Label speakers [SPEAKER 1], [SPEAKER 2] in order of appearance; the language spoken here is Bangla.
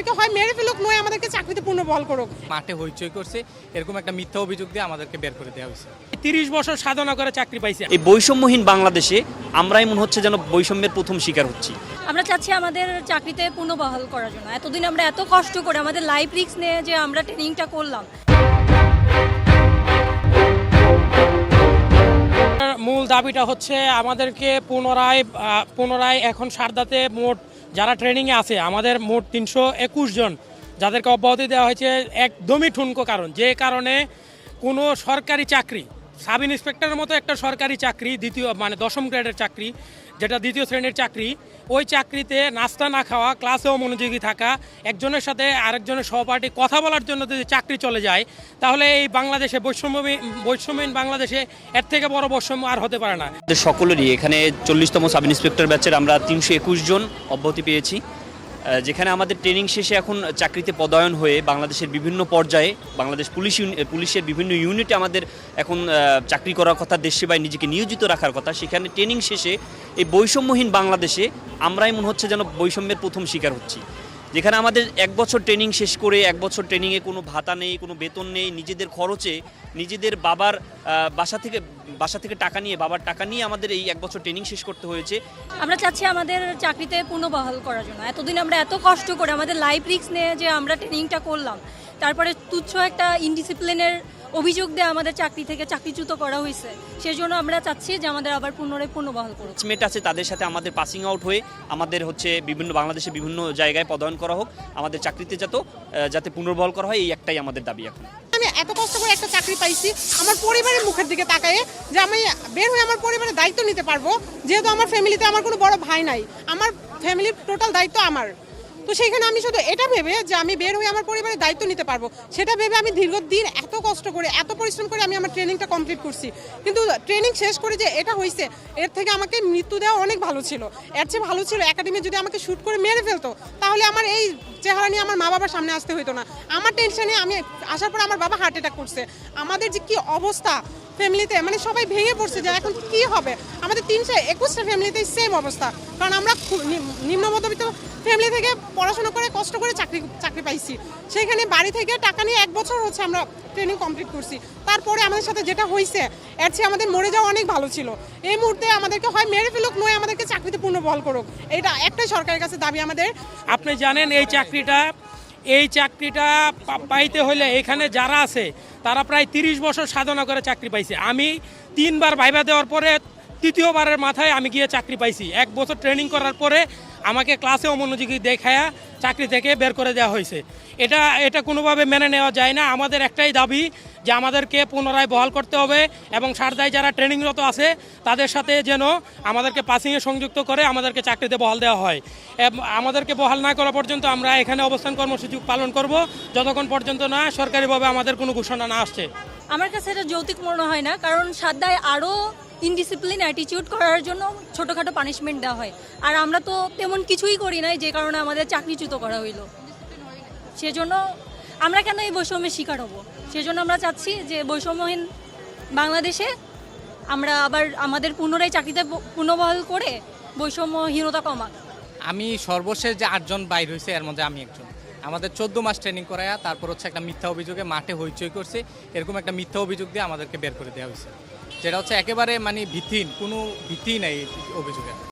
[SPEAKER 1] আমাদেরকে হয় মেরে ফেলুক, নয় আমাদেরকে চাকরিতে পুনর্বহাল করুক।
[SPEAKER 2] মাঠে হইচই করছে, এরকম একটা মিথ্যা অভিযোগ দিয়ে আমাদেরকে বের করে দেওয়া হয়েছে।
[SPEAKER 3] 30 বছর সাধনা করে চাকরি পাইছে।
[SPEAKER 4] এই বৈষম্যহীন বাংলাদেশে আমরাই মনে হচ্ছে যেন বৈষম্যের প্রথম শিকার হচ্ছি।
[SPEAKER 5] আমরা চাচ্ছি আমাদের চাকরিতে পুনর্বহাল করার জন্য। এতদিন আমরা এত কষ্ট করে আমাদের লাইফ রিস্ক নিয়ে যে আমরা ট্রেনিংটা করলাম।
[SPEAKER 3] মূল দাবিটা হচ্ছে আমাদেরকে পুনরায় এখন সারদাতে মোট যারা ট্রেনিংয়ে আছে আমাদের মোট 321 জন যাদেরকে অব্যাহতি দেওয়া হয়েছে একদমই ঠুনকো কারণ, যে কারণে কোনো সরকারি চাকরি, সাব ইন্সপেক্টরের মতো একটা সরকারি চাকরি, দ্বিতীয় মানে 10ম গ্রেডের চাকরি, যেটা দ্বিতীয় শ্রেণীর চাকরি, ওই চাকরিতে নাস্তা না খাওয়া, ক্লাসেও মনোযোগী থাকা, একজনের সাথে আরেকজনের সহপাঠী কথা বলার জন্য যদি চাকরি চলে যায়, তাহলে এই বাংলাদেশে বৈষম্যহীন বাংলাদেশে এর থেকে বড় বৈষম্য আর হতে পারে না।
[SPEAKER 4] সকলেরই এখানে 40তম সাব ইন্সপেক্টর ব্যাচের আমরা 321 জন অব্যাহতি পেয়েছি, যেখানে আমাদের ট্রেনিং শেষে এখন চাকরিতে পদায়ন হয়ে বাংলাদেশের বিভিন্ন পর্যায়ে বাংলাদেশ পুলিশের বিভিন্ন ইউনিটে আমাদের এখন চাকরি করার কথা, দেশ সেবায় নিজেকে নিয়োজিত রাখার কথা। সেখানে ট্রেনিং শেষে এই বৈষম্যহীন বাংলাদেশে আমরাই মনে হচ্ছে যেন বৈষম্যের প্রথম শিকার হচ্ছি, যেখানে আমাদের 1 বছর ট্রেনিং শেষ করে 1 বছর ট্রেনিংয়ে কোনো ভাতা নেই, কোনো বেতন নেই, নিজেদের খরচে নিজেদের বাবার বাসা থেকে টাকা নিয়ে, বাবার টাকা নিয়ে আমাদের এই 1 বছর ট্রেনিং শেষ করতে হয়েছে।
[SPEAKER 5] আমরা চাচ্ছি আমাদের চাকরিতে পুনর্বহাল করার জন্য। এতদিন আমরা এত কষ্ট করে আমাদের লাইফ রিস্ক নিয়ে যে আমরা ট্রেনিংটা করলাম, তারপরে তুচ্ছ একটা ইনডিসিপ্লিনের অভিযোগ দিয়ে আমাদের চাকরি থেকে চাকরিচ্যুত করা হয়েছে। সেজন্য আমরা চাচ্ছি যে আমাদের আবার পুনর্বহাল করুক।
[SPEAKER 4] মেট আছে, তাদের সাথে আমাদের পাসিং আউট হয়ে আমাদের হচ্ছে বাংলাদেশের বিভিন্ন জায়গায় পদায়ন করা হোক, আমাদের চাকরিতে যাতে পুনর্বহাল করা হয়, এই একটাই আমাদের দাবি এখন।
[SPEAKER 1] আমি এত কষ্ট করে একটা চাকরি পাইছি আমার পরিবারের মুখের দিকে তাকায়ে, যে আমি বের হয়ে আমার পরিবারের দায়িত্ব নিতে পারবো, যেহেতু আমার ফ্যামিলিতে আমার কোনো বড় ভাই নাই, আমার ফ্যামিলির টোটাল দায়িত্ব আমার। তো সেইখানে আমি শুধু এটা ভেবে যে আমি বের হয়ে আমার পরিবারের দায়িত্ব নিতে পারবো, সেটা ভেবে আমি দীর্ঘদিন এত কষ্ট করে, এত পরিশ্রম করে আমি আমার ট্রেনিংটা কমপ্লিট করছি। কিন্তু ট্রেনিং শেষ করে যে এটা হয়েছে, এর থেকে আমাকে মৃত্যু দেওয়া অনেক ভালো ছিল। এর চেয়ে ভালো ছিল একাডেমি যদি আমাকে শ্যুট করে মেরে ফেলতো, তাহলে আমার এই চেহারা নিয়ে আমার মা বাবার সামনে আসতে হতো না। আমার টেনশনে আমি আসার পর আমার বাবা হার্ট অ্যাটাক করছে। আমাদের যে কি অবস্থা ফ্যামিলিতে, মানে সবাই ভেঙে পড়ছে যে এখন কি হবে। আমাদের 321টা ফ্যামিলিতে সেম অবস্থা, কারণ আমরা নিম্ন মধ্যবিত্ত ফ্যামিলি থেকে পড়াশোনা করে কষ্ট করে চাকরি পাইছি। সেখানে বাড়ি থেকে টাকা নিয়ে 1 বছর হচ্ছে আমরা ট্রেনিং কমপ্লিট করছি। তারপরে আমাদের সাথে যেটা হয়েছে, এর চেয়ে আমাদের মরে যাওয়া অনেক ভালো ছিল। এই মুহূর্তে আমাদেরকে হয় মেরে ফেলুক, নয় আমাদেরকে চাকরিতে পুনর্বহাল করুক। এটা একটাই সরকারের কাছে দাবি আমাদের।
[SPEAKER 3] আপনি জানেন এই চাকরিটা পাইতে হলে এখানে যারা আছে তারা প্রায় 30 বছর সাধনা করে চাকরি পাইছে। আমি 3বার ভাইবা দেওয়ার পরে 3য়বারের মাথায় আমি গিয়ে চাকরি পাইছি। 1 বছর ট্রেনিং করার পরে আমাকে ক্লাসে অমনোযোগী দেখায়া চাকরি থেকে বের করে দেওয়া হয়েছে। এটা কোনোভাবে মেনে নেওয়া যায় না। আমাদের একটাই দাবি যে আমাদেরকে পুনরায় বহাল করতে হবে, এবং সারদায় যারা ট্রেনিংরত আছে তাদের সাথে যেন আমাদেরকে পাসিংয়ে সংযুক্ত করে আমাদেরকে চাকরিতে বহাল দেওয়া হয়। আমাদেরকে বহাল না করা পর্যন্ত আমরা এখানে অবস্থান কর্মসূচি পালন করব, যতক্ষণ পর্যন্ত না সরকারিভাবে আমাদের কোনো ঘোষণা না আসছে।
[SPEAKER 5] আমার কাছে এটা যৌক্তিক মনে হয় না, কারণ সারদায় আরও ইনডিসিপ্লিন অ্যাটিটিউড করার জন্য ছোটোখাটো পানিশমেন্ট দেওয়া হয়, আর আমরা তো তেমন কিছুই করি নাই, যে কারণে আমাদের চাকরিচ্যুত করা হইলো। সেজন্য আমরা কেন এই বৈষম্যের শিকার হব? সেজন্য আমরা চাচ্ছি যে বৈষম্যহীন বাংলাদেশে আমরা আবার আমাদের পুনরায় চাকরিতে পুনর্বহাল করে বৈষম্যহীনতা কমাক।
[SPEAKER 2] আমি সর্বশেষ যে 8 জন বাইর হয়েছে, এর মধ্যে আমি একজন। আমাদের 14 মাস ট্রেনিং করায়া তারপর হচ্ছে একটা মিথ্যা অভিযোগে মাঠে হইচই করছে, এরকম একটা মিথ্যা অভিযোগ দিয়ে আমাদেরকে বের করে দেওয়া হয়েছে, যেটা হচ্ছে একেবারে মানে ভিত্তিহীন, কোনো ভিত্তি নাই অভিযোগের।